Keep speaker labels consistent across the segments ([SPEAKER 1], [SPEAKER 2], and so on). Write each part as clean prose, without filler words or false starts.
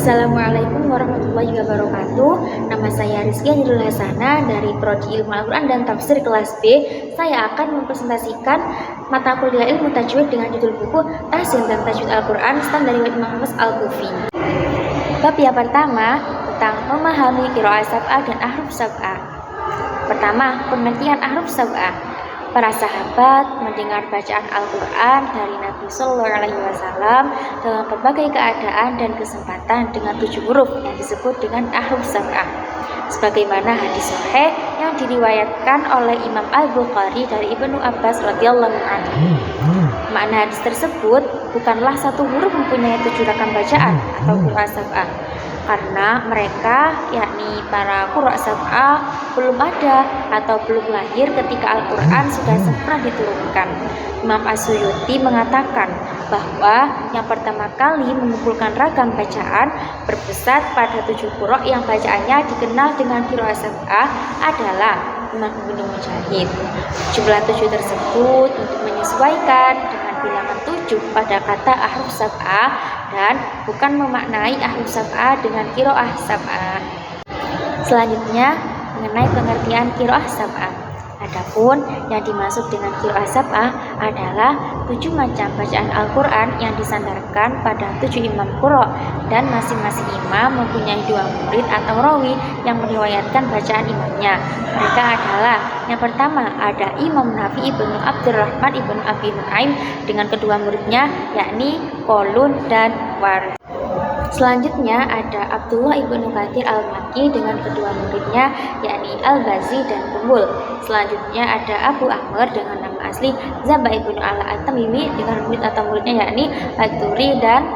[SPEAKER 1] Assalamualaikum warahmatullahi wabarakatuh. Nama saya Rizky Anjirul Hasana dari Prodi Ilmu Al-Quran dan Tafsir kelas B. Saya akan mempresentasikan mata kuliah ilmu tajwid dengan judul buku Tahsin dan Tajwid Al-Quran Standar Imam Hafiz Al-Kufi. Bab yang pertama tentang memahami qiraah sab'ah dan ahruf sab'ah. Pertama, pengertian ahruf sab'ah. Para sahabat mendengar bacaan Al-Quran dari Nabi Sallallahu Alaihi Wasallam dalam berbagai keadaan dan kesempatan dengan 7 huruf yang disebut dengan ahruf sab'ah. Sebagaimana hadis sahih yang diriwayatkan oleh Imam Al-Bukhari dari Ibnu Abbas radhiyallahu anhu. Makna hadis tersebut bukanlah satu huruf mempunyai 7 rakam bacaan atau qiraah sab'ah, karena mereka, yakni para qurra sab'ah, belum ada atau belum lahir ketika Al-Quran sudah sempurna diturunkan. Imam As-Suyuti mengatakan bahwa yang pertama kali mengumpulkan ragam bacaan berpusat pada 7 qurra yang bacaannya dikenal dengan qiraah sab'ah adalah Imam Ibnu Mujahid. Jumlah 7 tersebut untuk menyesuaikan dengan bilangan 7 pada kata ahruf sab'ah dan bukan memaknai ahruf sab'ah dengan qiraah sab'ah. Selanjutnya mengenai pengertian qiraah sab'ah. Adapun yang dimaksud dengan qiraah sab'ah adalah 7 macam bacaan Al-Quran yang disandarkan pada 7 imam qurra, dan masing-masing imam mempunyai 2 murid atau rawi yang meriwayatkan bacaan imamnya. Mereka adalah: yang pertama ada Imam Nafi ibnu Abdurrahman ibnu Abi Nuaim dengan kedua muridnya, yakni Qalun dan Warith. Selanjutnya ada Abdullah ibnu Katsir al-Makki dengan kedua muridnya, yakni Al-Bazi dan Kumbul. Selanjutnya ada Abu Amr dengan nama asli Zabah ibnu Al-Tamimi dengan murid atau muridnya, yakni Al-Turi dan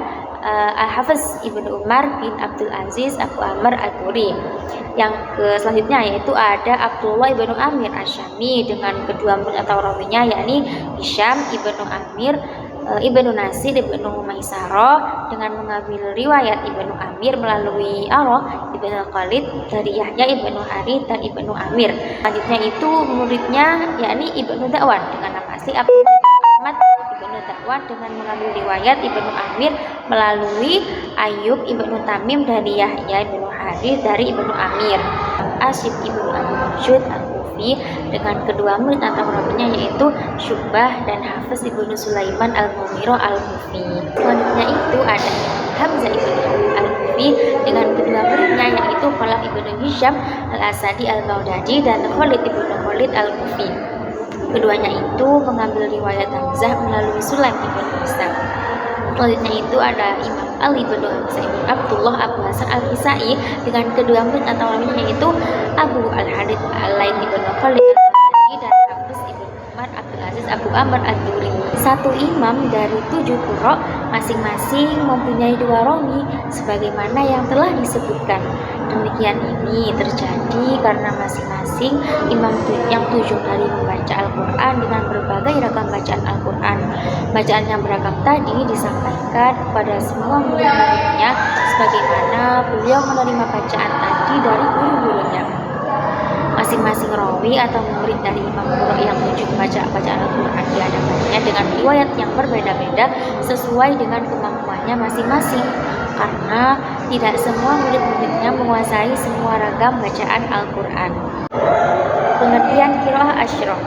[SPEAKER 1] Al-Hafiz ibnu Umar bin Abdul Aziz Abu Amr Al-Turi. Yang selanjutnya yaitu ada Abdullah ibnu Amir Asyami dengan kedua murid atau rawinya, yakni Hisham ibnu Amir Ibnu Nasir Ibnu Maisarah dengan mengambil riwayat Ibnu Amir melalui Arah Ibnu Khalid dari Yahya Ibnu Harith dan Ibnu Amir. Selanjutnya itu muridnya, yakni Ibnu Dakwan dengan nama asli Abu Ahmad Ibnu Dakwan dengan mengambil riwayat Ibnu Amir melalui Ayub Ibnu Tamim dari Yahya Ibnu Harith dari Ibnu Amir. Asyib Ibnu Abi Mujud dengan kedua murid atau rawinya, yaitu Syu'bah dan Hafiz ibnu Sulaiman al-Mughirah al-Kufi. Selanjutnya itu ada Hamzah ibnu al-Kufi dengan kedua muridnya, yaitu Khalaf ibnu Hisham al-Asadi al-Baghdadi dan Khalid ibnu Khalid al-Kufi. Keduanya itu mengambil riwayat Hamzah melalui Sulaim ibnu Hisam. Selanjutnya itu ada Imam Ali bin Abdullah Abu Hasan al-Kisai dengan kedua murid atau rawinya, yaitu Abu Al-Hadid Al-Lain ibn Khalid al-Baghdadi dan Hafiz ibn Umar Abdul Aziz Abu Amr Ad-Duri. Satu imam dari 7 qurra masing-masing mempunyai 2 rawi sebagaimana yang telah disebutkan. Demikian ini terjadi karena masing-masing imam yang 7 kali membaca Al-Quran dengan berbagai ragam bacaan Al-Quran. Bacaan yang beragam tadi disampaikan kepada semua murid-muridnya sebagaimana beliau menerima bacaan tadi dari guru-gurunya. Masing-masing rawi atau murid dari imam qurra yang 7 membaca bacaan Al-Quran di hadapannya dengan riwayat yang berbeda-beda sesuai dengan kemampuannya masing-masing, karena tidak semua murid-muridnya menguasai semua ragam bacaan Al-Quran. Pengertian qiraah asyrah.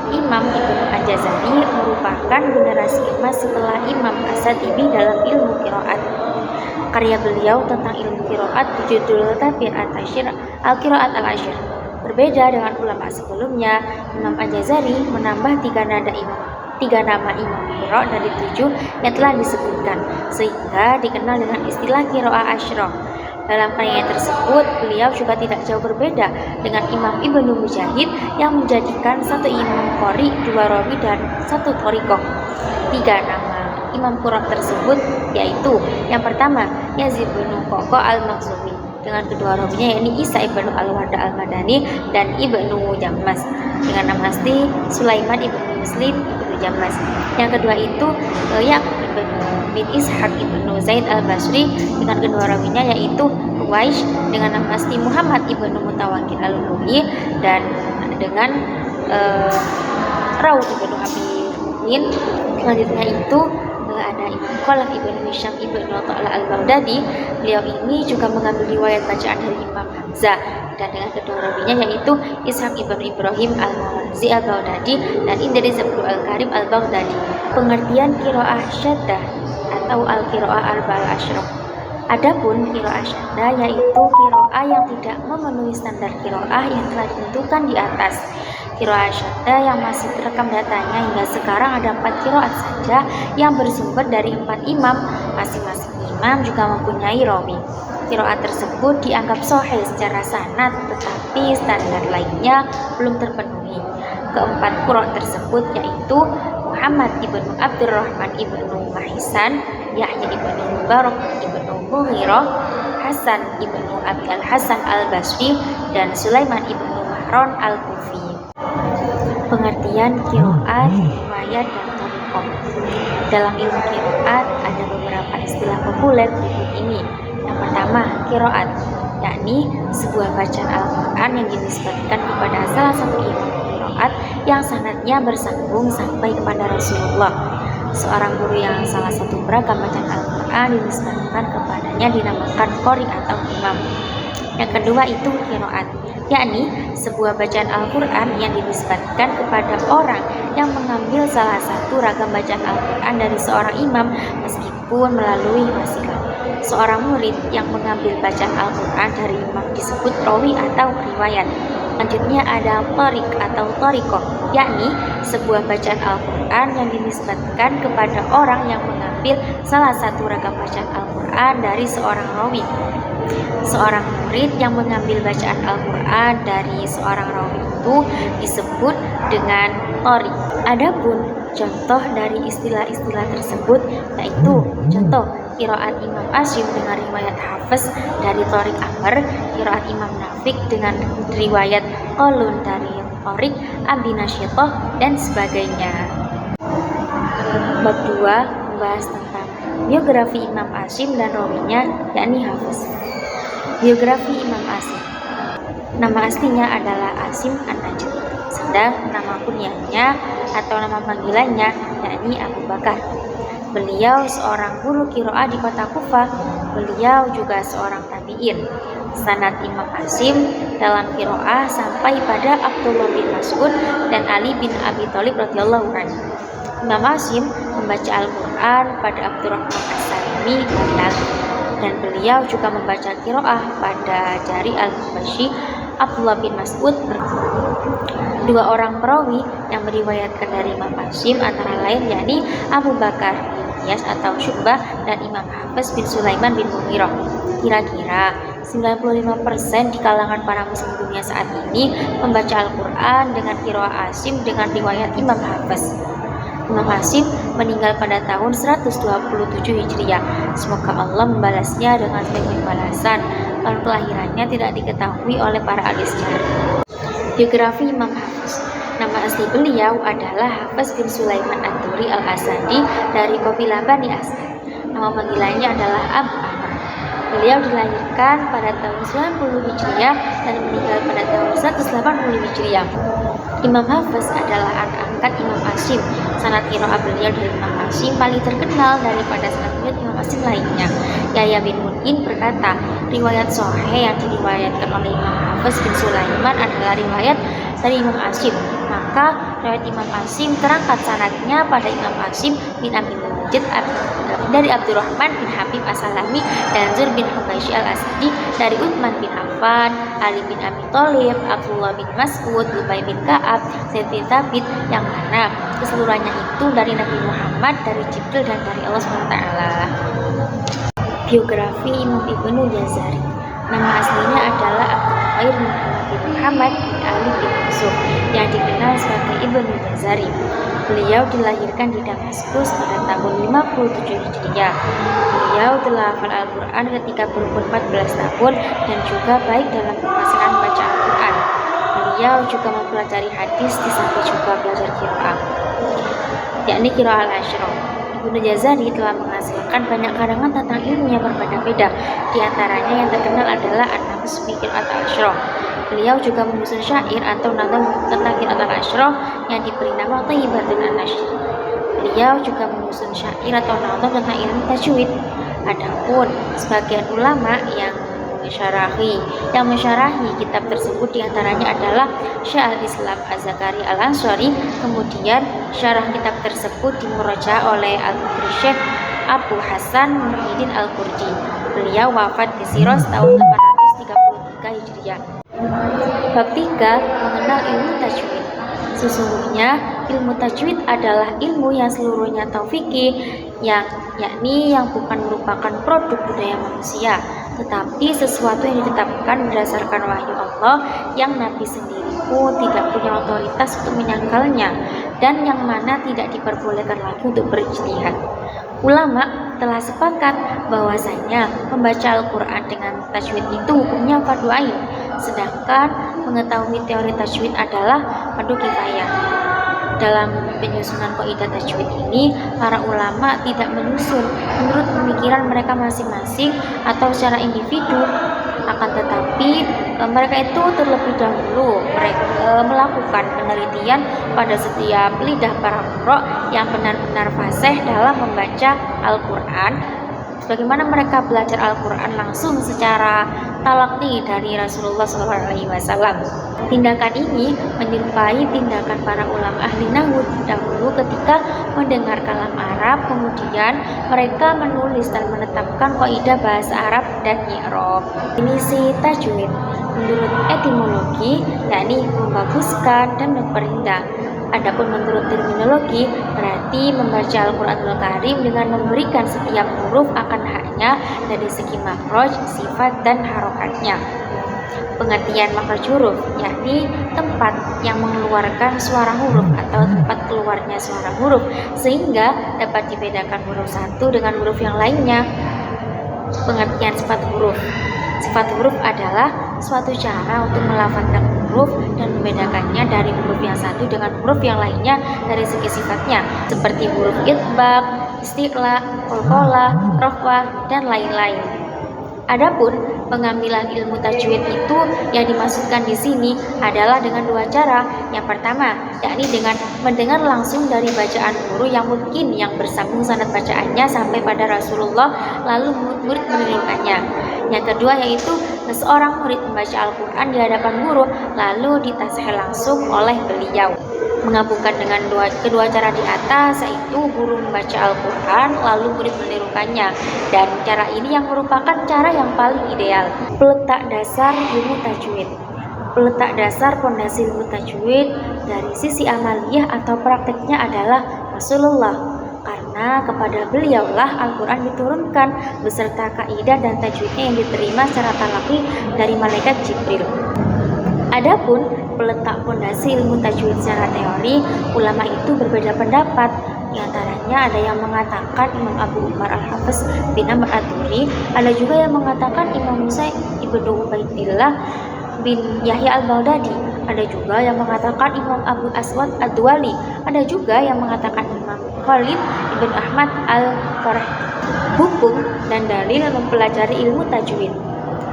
[SPEAKER 1] Imam Ibnu Al-Jazari merupakan generasi emas setelah Imam As-Satibi dalam ilmu qiraat. Karya beliau tentang ilmu qiraat berjudul Tabir At-Tashir Al-Qiraat Al-Ashr. Berbeda dengan ulama sebelumnya, Imam Al-Jazari menambah 3 nama imam qira dari 7 yang telah disebutkan, sehingga dikenal dengan istilah qiraah asyrah. Dalam karyanya tersebut, beliau juga tidak jauh berbeda dengan Imam Ibnu Mujahid yang menjadikan 1 imam qori, 2 rawi dan 1 thoriqah. 3 nama imam qurra tersebut yaitu: yang pertama Yazid bin Qaqqa al-Makhzumi dengan kedua rawinya, yakni Isa ibnu Al-Warda al-Madani dan Ibnu Jammas dengan nama asli Sulaiman ibnu Muslim ibnu Jammas. Yang kedua itu Yaqub bin Ishaq ibnu Zaid al-Basri dengan kedua rawinya, yaitu Uwaish dengan nama asli Muhammad ibnu Mutawakkil al-Luhi dan dengan Raud ibnu Abi Ruhin. Selanjutnya itu ada Imam Khalaf ibnu Hisham ibnu Ta'la al-Baghdadi, beliau ini juga mengambil riwayat bacaan dari Imam Hamzah dan dengan kedua rawinya yaitu Ishaq ibnu Ibrahim al-Mawarzi al-Baghdadi dan Idris ibnu al-Karim al-Baghdadi. Pengertian qiraah syaddah atau al-qiraah arba'al asyrah. Adapun qiraah syaddah yaitu qiraah yang tidak memenuhi standar qiraah yang telah ditentukan di atas. Qiraah syaddah yang masih terekam datanya hingga sekarang ada 4 qiraat saja yang bersumber dari 4 imam. Masing-masing imam juga mempunyai rawi. Qiraat tersebut dianggap sahih secara sanad, tetapi standar lainnya belum terpenuhi. Keempat qiraat tersebut yaitu Muhammad ibnu Abdurrahman ibnu Mahisan, Yahya ibnu Mubarak ibnu Mughirah, Hasan ibnu Abdul Hasan al-Basri, dan Sulaiman ibnu Mahron al-Kufi. Pengertian qiraat, riwayat, dan thariqah. Dalam ilmu qiraat ada beberapa istilah populer berikut ini. Yang pertama, qiraat, yakni sebuah bacaan Al-Quran yang dinisbatkan kepada salah satu imam qiraat yang sanadnya bersambung sampai kepada Rasulullah. Seorang guru yang salah satu beragam bacaan Al-Quran dinisbatkan kepadanya dinamakan qori atau imam. Yang kedua itu qiraat, yakni sebuah bacaan Al-Quran yang dinisbatkan kepada orang yang mengambil salah satu ragam bacaan Al-Quran dari seorang imam meskipun melalui wasilah. Seorang murid yang mengambil bacaan Al-Quran dari imam disebut rawi atau riwayat. Selanjutnya ada thariq atau thariqah, yakni sebuah bacaan Al-Quran yang dinisbatkan kepada orang yang mengambil salah satu ragam bacaan Al-Quran dari seorang rawi. Seorang murid yang mengambil bacaan Al-Quran dari seorang rawi itu disebut dengan thariq. Adapun contoh dari istilah-istilah tersebut yaitu contoh qiraat Imam Asyim dengan riwayat Hafiz dari Thariq Amr, qiraat Imam Nafiq dengan riwayat Qalun dari Thariq Abi Nasyitah, dan sebagainya. Bab 2 membahas tentang biografi Imam Asyim dan rawinya yakni Hafiz. Biografi Imam Asyim. Nama aslinya adalah Asyim An-Najd, sedang nama kunyahnya atau nama panggilannya yakni Abu Bakar. Beliau seorang guru qiraah di kota Kufah. Beliau juga seorang tabi'in. Sanad Imam Asyim dalam qiraah sampai pada Abdullah bin Mas'ud dan Ali bin Abi Thalib radhiyallahu anhu. Imam Asyim membaca Al-Quran pada Abdurrahman As-Salimi dari Ali, dan beliau juga membaca qiraah pada Jari Al-Hubashi Abdullah bin Mas'ud. Dua orang perawi yang meriwayatkan dari Imam Asyim antara lain yakni Abu Bakar bin Iyas atau Syu'bah dan Imam Hafiz bin Sulaiman bin Mughirah. Kira-kira 95% di kalangan para muslim dunia saat ini membaca Al-Quran dengan qiraah Asyim dengan riwayat Imam Hafiz. Imam Asyim meninggal pada tahun 127 Hijriah. Semoga Allah membalasnya dengan sebaik balasan. Tahun kelahirannya tidak diketahui oleh para ahli sejarah. Biografi Imam Hafiz. Nama asli beliau adalah Hafiz bin Sulaiman Ad-Duri Al-Asadi dari kabilah Bani Asad. Nama panggilannya adalah Abu Amr. Beliau dilahirkan pada tahun 90 Hijriah dan meninggal pada tahun 180 Hijriah. Imam Hafiz adalah anak angkat Imam Asyim. Sanad qiraah beliau dari Imam Asyim paling terkenal daripada sanad Imam Asyim lainnya. Yahya bin Mu'in berkata, riwayat sahih yang diriwayatkan oleh Imam Hafiz bin Sulaiman adalah riwayat dari Imam Asyim. Maka riwayat Imam Asyim terangkat sanadnya pada Imam Asyim bin Abi Majid dari Abdurrahman bin Habib As-Salami dan Zur bin Hubayshi Al-Asadi dari Utsman bin Affan, Ali bin Abi Thalib, Abdullah bin Mas'ud, Ubay bin Ka'ab, Zaid bin Thabit, yang mana keseluruhannya itu dari Nabi Muhammad, dari Jibril, dan dari Allah SWT. Biografi Imam Ibnu Jazari. Nama aslinya adalah Abu Khair Muhammad bin Muhammad bin Ali bin Yusuf yang dikenal sebagai Ibnu Jazari. Beliau dilahirkan di Damaskus pada tahun 57 Hijriah. Beliau telah hafal Al-Quran ketika berumur 14 tahun dan juga baik dalam kefasihan baca Al-Quran. Beliau juga mempelajari hadis di samping juga belajar qiraah, yakni qiraah al-asyrah. Ibnu Jazari telah menghasilkan banyak karangan tentang ilmu yang berbeda-beda. Di antaranya yang terkenal adalah An-Nafs fi Qiraat al-Asyrah. Beliau juga menyusun syair atau nazam tentang qiraat al-asyrah yang diberi nama Thayyibatun an-Nashr. Beliau juga menyusun syair atau nazm tentang ilmu tajwid. Adapun sebagian ulama yang mensyarahi kitab tersebut diantaranya adalah Syekh al-Islam Az-Zakari Al-Ansari. Kemudian syarah kitab tersebut dimuraja oleh Al-Qudri Syekh Abu Hasan Muhyiddin Al-Qurdi. Beliau wafat di Siros tahun 833 Hijriah. Bab 3, mengenal ilmu tajwid. Sesungguhnya ilmu tajwid adalah ilmu yang seluruhnya taufiqi, yakni yang bukan merupakan produk budaya manusia, tetapi sesuatu yang ditetapkan berdasarkan wahyu Allah yang Nabi sendiri pun tidak punya otoritas untuk menyangkalnya, dan yang mana tidak diperbolehkan lagi untuk berijtihad. Ulama telah sepakat bahwasanya membaca Al-Quran dengan tajwid itu hukumnya fardu ain, sedangkan mengetahui teori tajwid adalah fardu kifayah. Dalam penyusunan kaidah tajwid ini, para ulama tidak menyusun menurut pemikiran mereka masing-masing atau secara individu, akan tetapi mereka itu terlebih dahulu melakukan penelitian pada setiap lidah para qurra yang benar-benar fasih dalam membaca Al-Quran, sebagaimana mereka belajar Al-Quran langsung secara talaqi dari Rasulullah SAW. Tindakan ini menyerupai tindakan para ulama ahli nahwu dahulu ketika mendengar kalam Arab, kemudian mereka menulis dan menetapkan kaidah bahasa Arab dan i'rab. Definisi tajwid menurut etimologi yakni membaguskan dan memperindah. Adapun menurut terminologi berarti membaca Al-Qur'anul Karim dengan memberikan setiap huruf akan haknya dari segi makhraj, sifat dan harokatnya. Pengertian makhraj huruf yakni tempat yang mengeluarkan suara huruf atau tempat keluarnya suara huruf sehingga dapat dibedakan huruf satu dengan huruf yang lainnya. Pengertian sifat huruf. Sifat huruf adalah suatu cara untuk melafadzkan huruf dan membedakannya dari huruf yang satu dengan huruf yang lainnya dari segi sifatnya, seperti huruf itbaq, istiqla, qalqalah, raf'ah, dan lain-lain. Adapun pengambilan ilmu tajwid itu yang dimaksudkan di sini adalah dengan dua cara. Yang pertama, yakni dengan mendengar langsung dari bacaan guru yang mungkin yang bersambung sanad bacaannya sampai pada Rasulullah, lalu murid menirukannya. Yang kedua yaitu seorang murid membaca Al-Quran di hadapan guru lalu ditasihih langsung oleh beliau. Menggabungkan dengan kedua cara di atas, yaitu guru membaca Al-Quran lalu murid menirukannya, dan cara ini yang merupakan cara yang paling ideal. Peletak dasar ilmu tajwid. Peletak dasar pondasi ilmu tajwid dari sisi amaliyah atau prakteknya adalah Rasulullah, karena kepada beliaulah Al-Quran diturunkan beserta kaidah dan tajwidnya yang diterima secara talaqi dari malaikat Jibril. Adapun peletak pondasi ilmu tajwid secara teori, ulama itu berbeda pendapat. Di antaranya ada yang mengatakan Imam Abu Umar Al-Hafiz bin Amr Ad-Duri, ada juga yang mengatakan Imam Musa ibnu Ubaidillah bin Yahya Al-Baghdadi, ada juga yang mengatakan Imam Abu Aswad Ad-Duwali, ada juga yang mengatakan Imam Khalid ibn Ahmad Al-Farah. Hukum dan dalil mempelajari ilmu tajwid.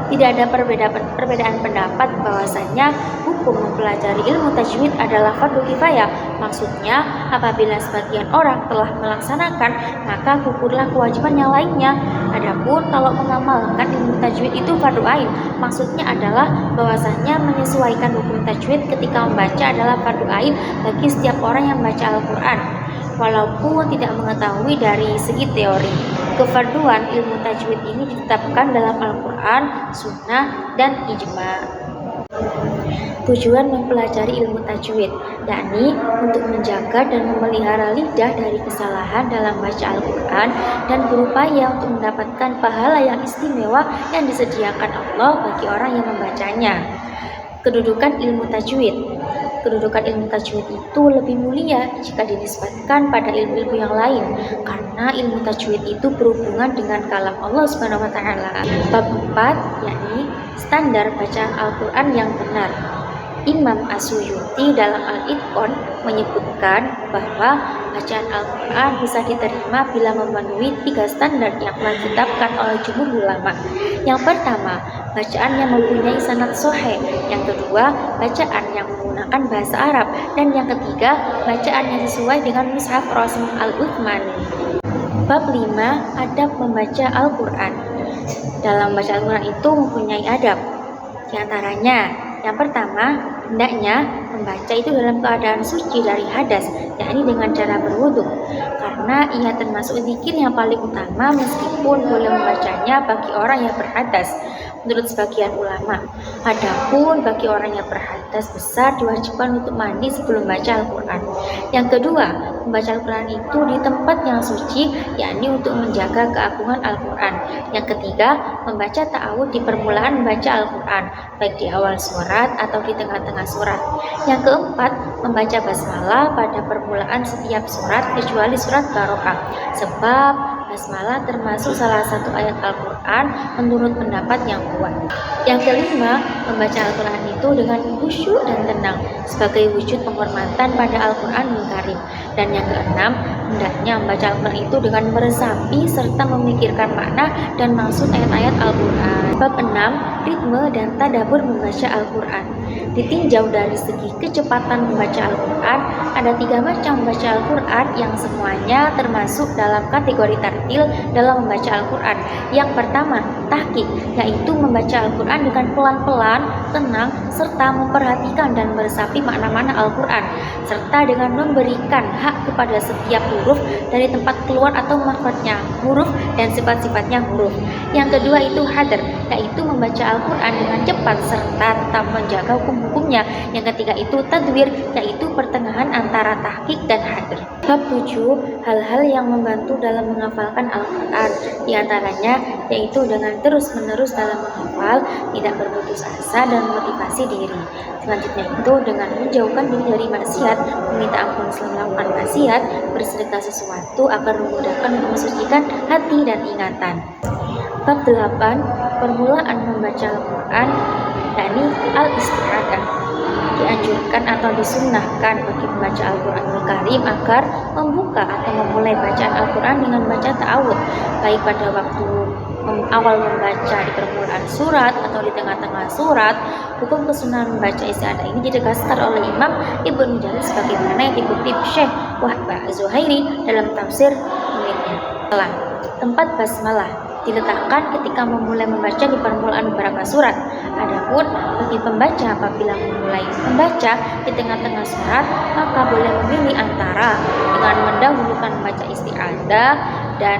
[SPEAKER 1] Tidak ada perbedaan pendapat bahwasanya hukum mempelajari ilmu tajwid adalah fardu kifayah. Maksudnya, apabila sebagian orang telah melaksanakan, maka gugurlah kewajiban yang lainnya. Adapun kalau mengamalkan ilmu tajwid itu fardu ain, maksudnya adalah bahwasanya menyesuaikan hukum tajwid ketika membaca adalah fardu ain bagi setiap orang yang membaca Al-Quran, walaupun tidak mengetahui dari segi teori. Kefarduan ilmu tajwid ini ditetapkan dalam Al-Quran, Sunnah, dan Ijma'. Tujuan mempelajari ilmu tajwid, yakni untuk menjaga dan memelihara lidah dari kesalahan dalam baca Al-Quran dan berupaya untuk mendapatkan pahala yang istimewa yang disediakan Allah bagi orang yang membacanya. Kedudukan ilmu tajwid. Kedudukan ilmu tajwid itu lebih mulia jika dinisbatkan pada ilmu-ilmu yang lain, karena ilmu tajwid itu berhubungan dengan kalam Allah Subhanahu wa taala. Bab 4 yakni standar bacaan Al-Qur'an yang benar. Imam As-Suyuti dalam Al-Itqan menyebutkan bahwa bacaan Al-Quran bisa diterima bila memenuhi 3 standar yang telah ditetapkan oleh jumhur ulama. Yang pertama, bacaan yang mempunyai sanad sahih. Yang kedua, bacaan yang menggunakan bahasa Arab. Dan yang ketiga, bacaan yang sesuai dengan mushaf Rasul Al-Uthmani. Bab 5. Adab membaca Al-Quran. Dalam membaca Al-Quran itu mempunyai adab. Di antaranya, yang pertama, hendaknya membaca itu dalam keadaan suci dari hadas, yakni dengan cara berwudu, karena ia termasuk zikir yang paling utama meskipun boleh membacanya bagi orang yang berhadas menurut sebagian ulama. Adapun bagi orang yang berhadas besar diwajibkan untuk mandi sebelum baca Al-Quran. Yang kedua, membaca Al-Quran itu di tempat yang suci, yakni untuk menjaga keagungan Al-Quran. Yang ketiga, membaca ta'awud di permulaan membaca Al-Quran, baik di awal surat atau di tengah-tengah surat. Yang keempat, membaca basmalah pada permulaan setiap surat kecuali surat Barokah, sebab basmalah termasuk salah satu ayat Al-Quran menurut pendapat yang kuat. Yang kelima, membaca Al-Quran itu dengan khusyuk dan tenang sebagai wujud penghormatan pada Al-Quran Karim. Dan yang keenam, hendaknya membaca Al-Quran itu dengan meresapi serta memikirkan makna dan maksud ayat-ayat Al-Quran. Bab 6. Ritme dan tadabbur membaca Al-Quran. Ditinjau dari segi kecepatan membaca Al-Quran, ada 3 macam membaca Al-Quran yang semuanya termasuk dalam kategori tartil dalam membaca Al-Quran. Yang pertama, tahqiq, yaitu membaca Al-Quran dengan pelan-pelan, tenang, serta memperhatikan dan meresapi makna-makna Al-Quran, serta dengan memberikan hak kepada setiap huruf dari tempat keluar atau makhrajnya huruf dan sifat-sifatnya huruf. Yang kedua itu hadar, yaitu membaca Al-Quran dengan cepat serta tetap menjaga hukum-hukumnya. Yang ketiga itu tadwir, yaitu pertengahan antara tahqiq dan hadar. Bab 7. Hal-hal yang membantu dalam menghafalkan Al-Quran. Di antaranya yaitu dengan terus-menerus dalam menghafal, tidak berputus asa dan motivasi diri. Selanjutnya itu dengan menjauhkan diri dari maksiat, meminta ampun setelah melakukan maksiat, bersedekah sesuatu agar memudahkan untuk mensucikan hati dan ingatan. Bab 8. Permulaan membaca Al-Quran, yakni al-isti'adah. Dianjurkan atau disunnahkan bagi pembaca Al-Quranul Karim agar membuka atau memulai bacaan Al-Quran dengan baca ta'awud, baik pada waktu awal membaca di permulaan surat atau di tengah-tengah surat. Hukum kesunahan membaca isti'adah ini ditegaskan oleh Imam Ibnu Jarir sebagaimana yang dikutip Syekh Wahb Az-Zuhairi dalam tafsir miliknya. Tempat basmalah diletakkan ketika memulai membaca di permulaan beberapa surat. Adapun bagi pembaca apabila memulai membaca di tengah-tengah surat, maka boleh memilih antara dengan mendahulukan membaca isti'adah dan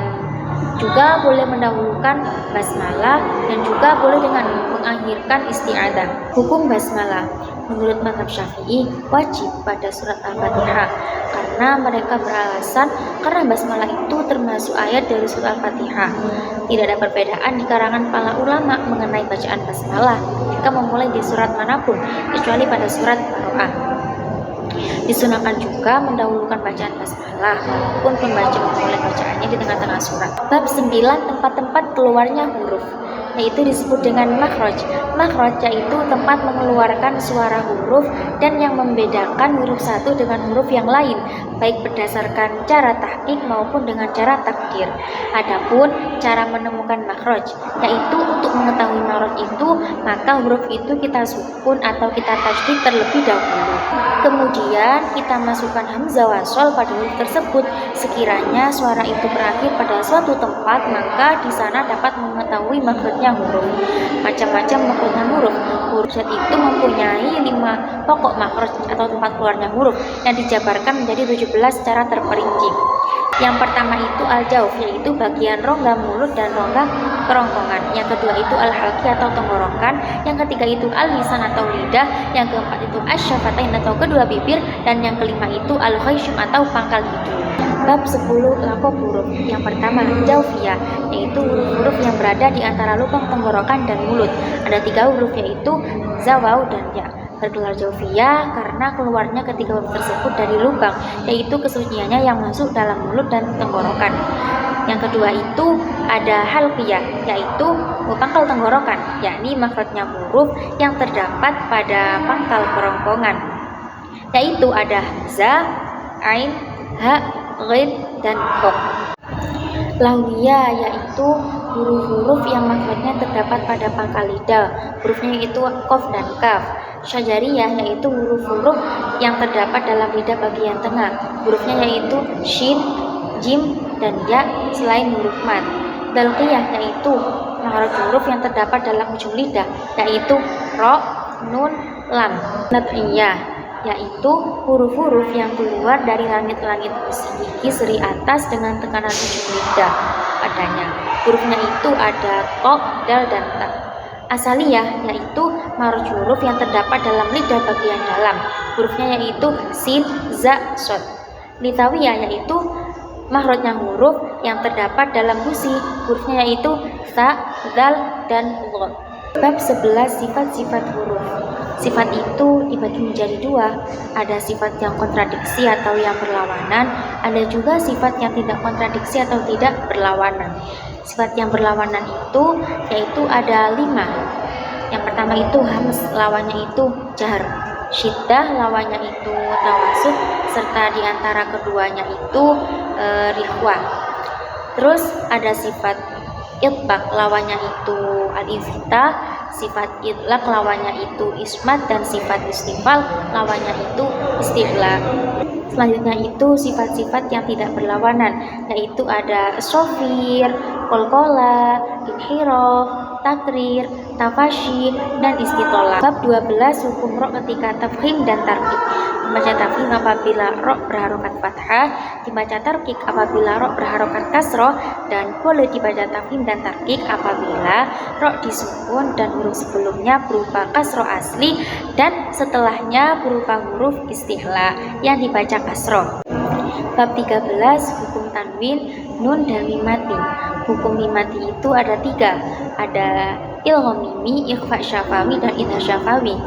[SPEAKER 1] juga boleh mendahulukan basmalah dan juga boleh dengan mengakhirkan isti'adah. Hukum basmalah menurut mazhab Syafi'i wajib pada surat Al-Fatihah karena mereka beralasan karena basmalah itu termasuk ayat dari surat Al-Fatihah. Tidak ada perbedaan di kalangan para ulama mengenai bacaan basmalah jika memulai di surat manapun kecuali pada surat Barokah. Disunahkan juga mendahulukan bacaan basmalah walaupun pembaca memulai bacaannya di tengah-tengah surat. Bab 9. Tempat-tempat keluarnya huruf, yaitu disebut dengan makhraj. Makhraj yaitu tempat mengeluarkan suara huruf dan yang membedakan huruf satu dengan huruf yang lain, baik berdasarkan cara tahqiq maupun dengan cara takdir. Adapun cara menemukan makhraj, yaitu untuk mengetahui makhraj itu, maka huruf itu kita sukun atau kita tasydid terlebih dahulu. Kemudian kita masukkan hamzah wasol pada huruf tersebut. Sekiranya suara itu berakhir pada suatu tempat, maka di sana dapat mengetahui makhrajnya huruf. Macam-macam makhrajnya huruf. Huruf itu mempunyai 5 pokok makhraj atau tempat keluarnya huruf yang dijabarkan menjadi 17 secara terperinci. Yang pertama itu al-jauf, yaitu bagian rongga mulut dan rongga kerongkongan. Yang kedua itu al-halqi atau tenggorokan. Yang ketiga itu al-lisan atau lidah. Yang keempat itu asy-syafatain atau kedua bibir. Dan yang kelima itu al-khayshum atau pangkal hidung. Bab 10. Lakob huruf. Yang pertama jaufiyah, yaitu huruf-huruf yang berada di antara lubang tenggorokan dan mulut. Ada 3 huruf yaitu zawau dan ya. Bergelar jaufiyah karena keluarnya ketiga huruf tersebut dari lubang, yaitu kesuciannya yang masuk dalam mulut dan tenggorokan. Yang kedua itu ada halqiyah, yaitu pangkal tenggorokan, yakni makhrajnya huruf yang terdapat pada pangkal kerongkongan, yaitu ada za, ain, ha, ghain, dan kha. Lawiyah yaitu huruf-huruf yang makhrajnya terdapat pada pangkal lidah, hurufnya yaitu qaf dan kaf. Syajariyah yaitu huruf-huruf yang terdapat dalam lidah bagian tengah, hurufnya yaitu shin, jim, dan ya selain huruf mad. Dalqiyah yaitu makhraj huruf yang terdapat dalam ujung lidah, yaitu ro, nun, lam. Nad'iyah yaitu huruf-huruf yang keluar dari langit-langit gigi seri atas dengan tekanan ujung lidah padanya. Hurufnya itu ada to, dal, dan ta. Asaliyah yaitu makhraj huruf yang terdapat dalam lidah bagian dalam, hurufnya yaitu sin, za, shod. Nithawiyah yaitu makhrajnya huruf yang terdapat dalam gusi, hurufnya yaitu ta, dal, dan lod. Bab 11 sifat-sifat huruf. Sifat itu dibagi menjadi dua, ada sifat yang kontradiksi atau yang berlawanan, ada juga sifat yang tidak kontradiksi atau tidak berlawanan. Sifat yang berlawanan itu yaitu ada 5. Yang pertama itu hams, lawannya itu jahr. Syiddah, lawannya itu tawasud, serta diantara keduanya itu rihwah. Terus ada sifat itbaq, lawannya itu al-infitah, sifat idlaq lawannya itu ismat, dan sifat istifal lawannya itu isti'la. Selanjutnya itu sifat-sifat yang tidak berlawanan, yaitu ada sofir, kolkola, inhiraf, takrir, tafashi, dan istitolah. Bab 12 hukum ro ketika tafkhim dan tarkik. Dibaca tafkhim apabila ro berharokat fathah, dibaca tarkik apabila ro berharokat kasroh, dan boleh dibaca tafkhim dan tarkik apabila ro disukun dan huruf sebelumnya berupa kasroh asli dan setelahnya berupa huruf isti'la yang dibaca kasroh. Bab 13 hukum tanwin, nun, dan mimati. Hukum mimati itu ada 3, ada ilgham mimi, ikhfa syafawi, dan idhar syafawi.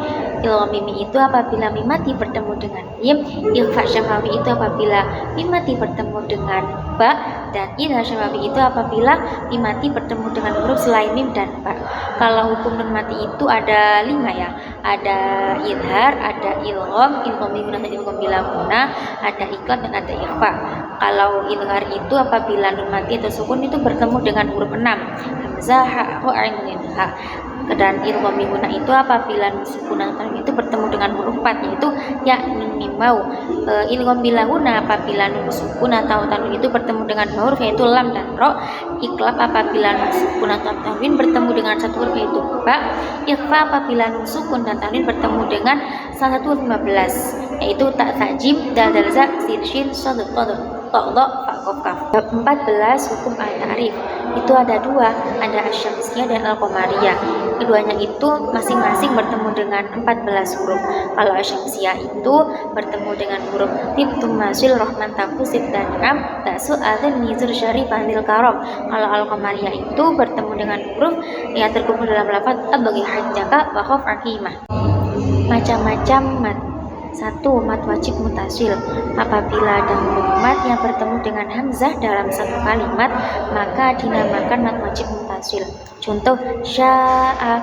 [SPEAKER 1] Ilgham mimi itu apabila mimati bertemu dengan mim, ikhfa syafawi itu apabila mimati bertemu dengan ba, dan idhar syafawi itu apabila mimati bertemu dengan huruf selain mim dan ba. Kalau hukum nun mati itu ada 5 ya, ada idhar, ada ilgham, ilgham mimi, dan ilgham bila guna, ada iqlab, dan ada ikhfa. Kalau idhar itu apabila nun mati atau sukun itu bertemu dengan huruf 6, hamzah, ha, ho, ain, nun, ha. Dan ilgham mimuna itu apabila nun sukun atau tanwin itu bertemu dengan huruf 4, yaitu ya, nun, mim, mau. Ilgham bila guna apabila nun sukun atau tanwin itu bertemu dengan huruf yaitu lam dan ro. Iqlab apabila nun sukun atau tanwin bertemu dengan satu huruf yaitu ba. Ikhfa apabila nun sukun dan tanwin bertemu dengan salah satu huruf 15, yaitu ta, jim, dal, za, sin, shin, shad, qad, ta, dha, fa, qaf, kaf. Bab 14 hukum al-ta'rif. Itu ada 2, ada asy-syamsiyah dan al-qamariyah. Keduanya itu masing-masing bertemu dengan 14 huruf. Kalau asy-syamsiyah itu bertemu dengan huruf tibtum masil rahman tafusib dan am tasu adzan nizur syarif anil karam. Kalau al-qamariyah itu bertemu dengan huruf yang terkumpul dalam lafaz abghi hajjaka wa khaf akimah. Macam-macam mat. 1. Mat wajib mutasil. Apabila ada huruf mat yang bertemu dengan hamzah dalam satu kalimat, maka dinamakan mat wajib mutasil. Contoh sya'a.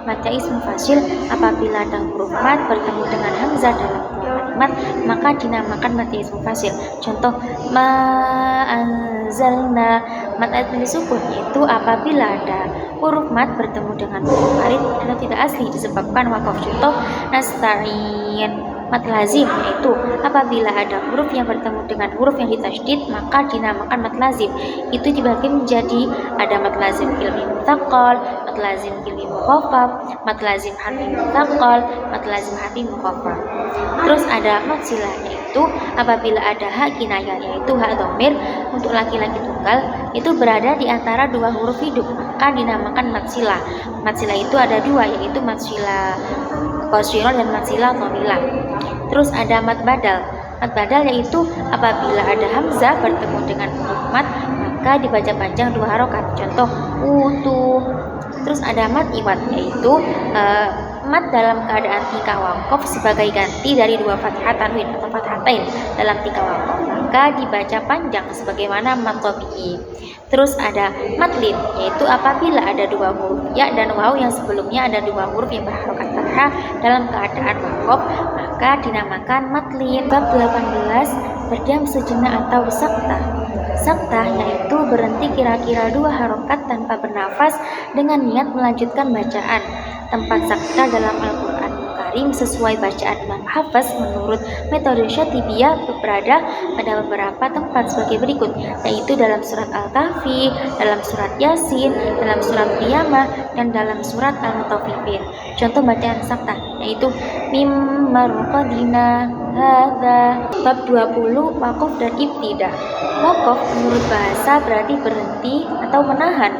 [SPEAKER 1] Matnya ismu fasil. Apabila ada huruf mat bertemu dengan hamzah dalam kalimat, maka dinamakan matnya ismu fasil. Contoh ma anzalna. Mat asli sukun itu apabila ada huruf mat bertemu dengan huruf arid atau tidak asli disebabkan wakaf. Contoh nasta'in. Mat lazim yaitu apabila ada huruf yang bertemu dengan huruf yang ditasydid, maka dinamakan mat lazim. Itu dibagi menjadi ada mat lazim ilmi mutsaqqal, mat lazim ilmi mukhaffaf, mat lazim harfi mutsaqqal, mat lazim harfi mukhaffaf. Terus ada mat silah yaitu apabila ada hak kinayah yaitu hak dhamir untuk laki-laki tunggal itu berada di antara dua huruf hidup, maka dinamakan mat silah. Mat silah itu ada 2 yaitu mat silah qasirah dan mat silah thamilah. Terus ada mat badal. Mat badal yaitu apabila ada hamzah bertemu dengan huruf mat, maka dibaca panjang 2 harokat. Contoh utuh. Terus ada mat iwad yaitu mat dalam keadaan tika waqaf sebagai ganti dari 2 fathah tanwin atau fathatain dalam tika waqaf, maka dibaca panjang sebagaimana mat tabi'i. Terus ada matlin, yaitu apabila ada dua huruf ya dan waw yang sebelumnya ada dua huruf yang berharokat fathah dalam keadaan waqaf, maka dinamakan matlin. Bab 18, berdiam sejenak atau sakta. Sakta yaitu berhenti kira-kira 2 harokat tanpa bernafas dengan niat melanjutkan bacaan. Tempat sakta dalam Al-Quran Karim sesuai bacaan Imam Hafiz menurut metode Syatibiyah berada pada beberapa tempat sebagai berikut, yaitu dalam surat Al-Kahfi, dalam surat Yasin, dalam surat Qiyamah, dan dalam surat Al-Mutaffifin. Contoh bacaan sakta yaitu mim marqadina hadza. Bab 20, waqaf dan ibtida. Waqaf menurut bahasa berarti berhenti atau menahan.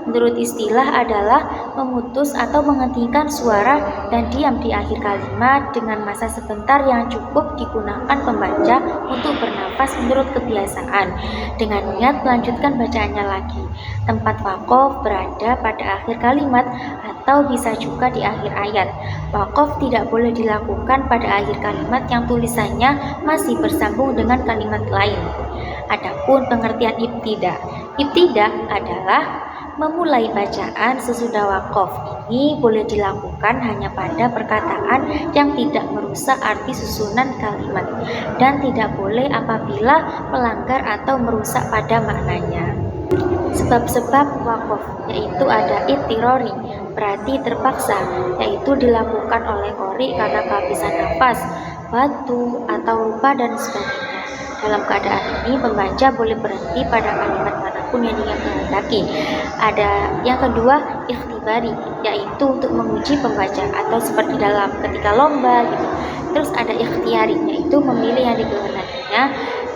[SPEAKER 1] Menurut istilah adalah memutus atau menghentikan suara dan diam di akhir kalimat dengan masa sebentar yang cukup digunakan pembaca untuk bernafas menurut kebiasaan dengan niat melanjutkan bacaannya lagi. Tempat waqaf berada pada akhir kalimat atau bisa juga di akhir ayat. Waqaf tidak boleh dilakukan pada akhir kalimat yang tulisannya masih bersambung dengan kalimat lain. Adapun pengertian ibtida. Ibtida adalah memulai bacaan sesudah waqaf. Ini boleh dilakukan hanya pada perkataan yang tidak merusak arti susunan kalimat dan tidak boleh apabila melanggar atau merusak pada maknanya. Sebab-sebab waqaf yaitu ada ittirori, berarti terpaksa, yaitu dilakukan oleh qori karena kehabisan nafas, batu atau lupa dan sebagainya. Dalam keadaan ini pembaca boleh berhenti pada kalimat manapun yang dia kehendaki. Ada yang kedua, ikhtibari, yaitu untuk menguji pembaca atau seperti dalam ketika lomba gitu. Terus ada ikhtiari, yaitu memilih yang dikehendakinya.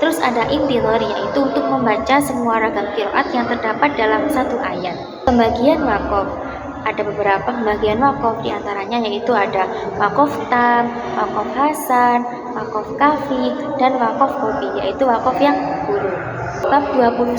[SPEAKER 1] Terus ada intidhari, yaitu untuk membaca semua ragam qiraat yang terdapat dalam satu ayat. Pembagian waqaf. Ada beberapa pembagian waqaf, diantaranya yaitu ada waqaf tam, waqaf hasan, waqaf kafi, dan waqaf kopi, yaitu waqaf yang buruk. Bab 21,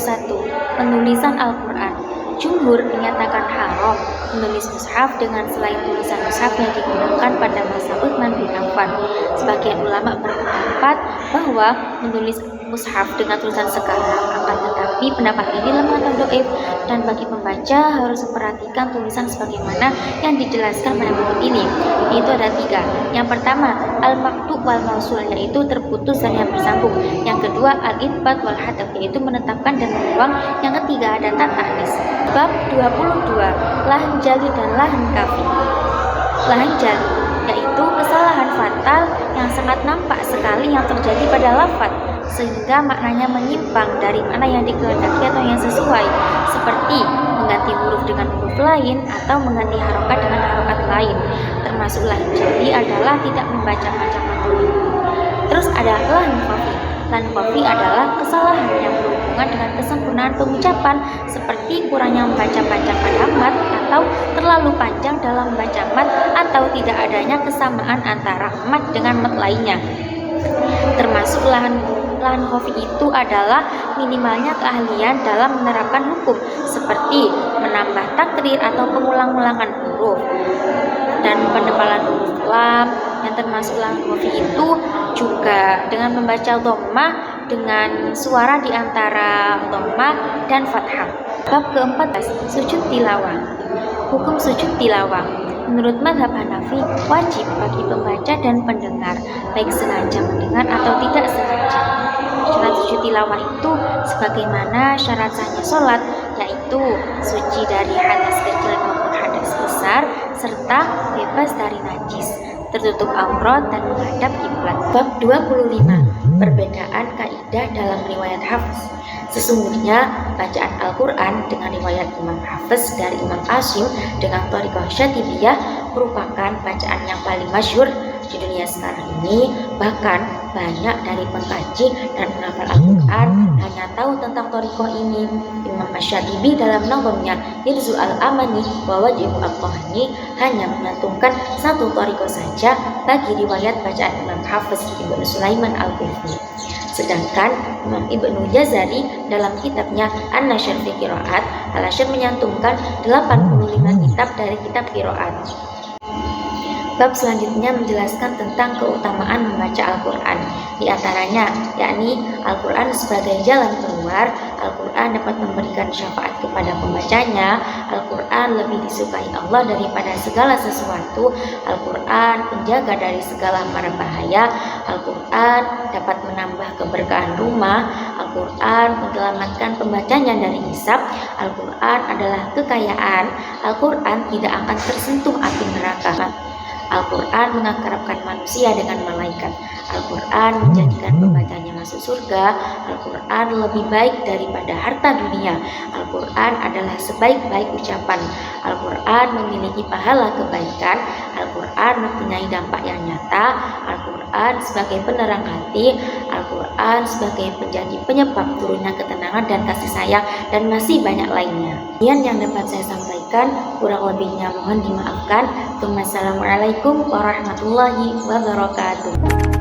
[SPEAKER 1] penulisan Al-Quran. Jumhur menyatakan haram menulis mushaf dengan selain tulisan mushaf yang digunakan pada masa Utsman bin Affan. Sebagian ulama berpendapat bahwa menulis mushaf dengan tulisan sekarang, akan tetapi pendapat ini lemah atau dhaif, dan bagi pembaca harus memperhatikan tulisan sebagaimana yang dijelaskan pada buku ini. Itu ada 3. Yang pertama, al-maktub wal mausul, yaitu terputus dan yang bersambung. Yang kedua, al-ithbat wal hadaf, yaitu menetapkan dan membuang. Yang ketiga, ada ta'anis. Bab 22, lahan jali dan lahan kafi. Lahan jali yaitu kesalahan fatal yang sangat nampak sekali yang terjadi pada lafaz sehingga maknanya menyimpang dari mana yang dikehendaki atau yang sesuai, seperti mengganti huruf dengan huruf lain atau mengganti harokat dengan harokat lain. Termasuk lahan jali adalah tidak membaca macam materi. Terus ada lahan khafi. Lahan khafi adalah kesalahan yang berhubungan dengan kesempurnaan pengucapan, seperti kurangnya membaca panjang pada mat atau terlalu panjang dalam membaca mat atau tidak adanya kesamaan antara mat dengan mat lainnya. Termasuk lahan khafi itu adalah minimalnya keahlian dalam menerapkan hukum, seperti menambah takrir atau pengulang-ulangan huruf dan penebalan huruf lam. Yang termasuk lahan khafi itu juga dengan membaca dhammah dengan suara di antara dhammah dan fathah. Bab ke-14, sujud tilawah. Hukum sujud tilawah. Menurut mazhab Hanafi, wajib bagi pembaca dan pendengar, baik sengaja mendengar atau tidak sengaja. Syarat sujud tilawah itu sebagaimana syarat sahnya sholat, yaitu suci dari hadas kecil maupun hadas besar, serta bebas dari najis, tertutup aurat dan menghadap kiblat. Bab 25, perbedaan kaidah dalam riwayat Hafiz. Sesungguhnya bacaan Al-Quran dengan riwayat Imam Hafiz dari Imam Asyim dengan thariqah Syatibiyah merupakan bacaan yang paling masyhur di dunia sekarang ini. Bahkan banyak dari pengkaji dan penghafal Al-Quran hanya tahu tentang thariqah ini. Imam Asy-Syatibi dalam nazmnya Hirzu al-Amani wa Wajib al-Qahani hanya menyantumkan satu thariqah saja bagi riwayat bacaan Imam Hafiz Ibnu Sulaiman al-Kufi. Sedangkan Imam Ibnu Jazari dalam kitabnya An-Nashr fi Qiraat Al-Nashr menyantumkan 85 kitab dari kitab qiraat. Bab selanjutnya menjelaskan tentang keutamaan membaca Al-Quran. Di antaranya yakni Al-Quran sebagai jalan keluar, Al-Quran Al-Quran dapat memberikan syafaat kepada pembacanya. Al-Quran lebih disukai Allah daripada segala sesuatu. Al-Quran penjaga dari segala mara bahaya. Al-Quran dapat menambah keberkahan rumah. Al-Quran menyelamatkan pembacanya dari hisab. Al-Quran adalah kekayaan. Al-Quran tidak akan tersentuh api neraka. Al-Quran mengakrabkan manusia dengan malaikat. Al-Quran menjadikan pembacanya masuk surga. Al-Quran lebih baik daripada harta dunia. Al-Quran adalah sebaik-baik ucapan. Al-Quran memiliki pahala kebaikan. Al-Quran mempunyai dampak yang nyata. Al-Quran sebagai penerang hati. Al-Quran sebagai menjadi penyebab turunnya ketenangan dan kasih sayang, dan masih banyak lainnya. Ini yang dapat saya sampaikan, kurang lebihnya mohon dimaafkan. Wassalamualaikum warahmatullahi wabarakatuh.